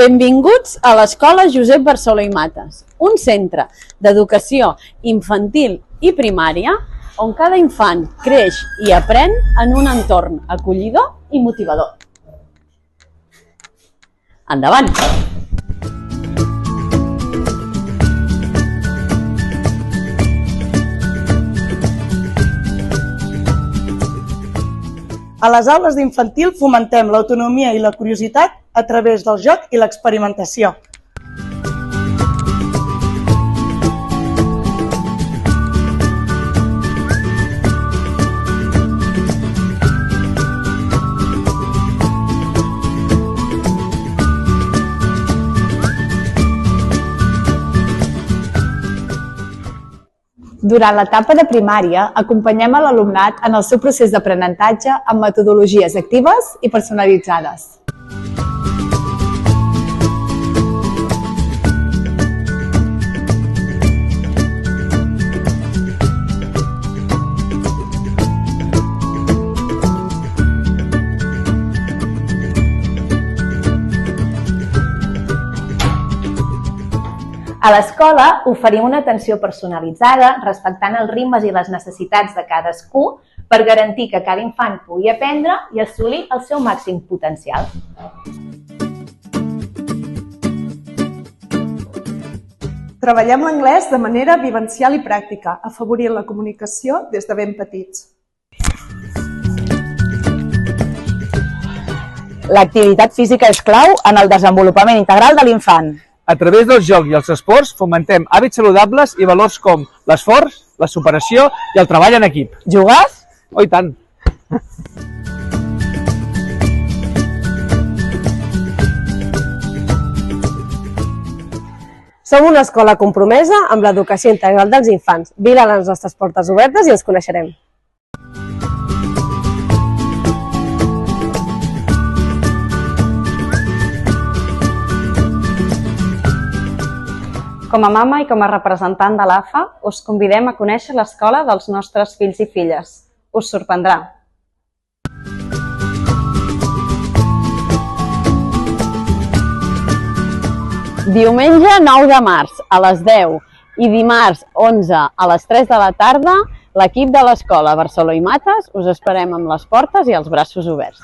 Benvinguts a l'Escola Josep Barceló i Matas, un centre d'educació infantil i primària on cada infant creix i aprèn en un entorn acollidor i motivador. Endavant! A les aules d'infantil fomentem l'autonomia i la curiositat a través del joc i l'experimentació. Durant l'etapa de primària, acompanyem a l'alumnat en el seu procés d'aprenentatge amb metodologies actives i personalitzades. A l'escola oferim una atenció personalitzada, respectant els ritmes i les necessitats de cadascú per garantir que cada infant pugui aprendre i assolir el seu màxim potencial. Treballem l'anglès de manera vivencial i pràctica, afavorint la comunicació des de ben petits. L'activitat física és clau en el desenvolupament integral de l'infant. A través del joc i els esports fomentem hàbits saludables i valors com l'esforç, la superació i el treball en equip. Jugues? Oh, i tant! Som una escola compromesa amb l'educació integral dels infants. Vine a les nostres portes obertes i ens coneixerem. Com a mama i com a representant de l'AFA, us convidem a conèixer l'escola dels nostres fills i filles. Us sorprendrà. Diumenge 9 de març a les 10 i dimarts 11 a les 3 de la tarda, l'equip de l'Escola Barceló i Matas us esperem amb les portes i els braços oberts.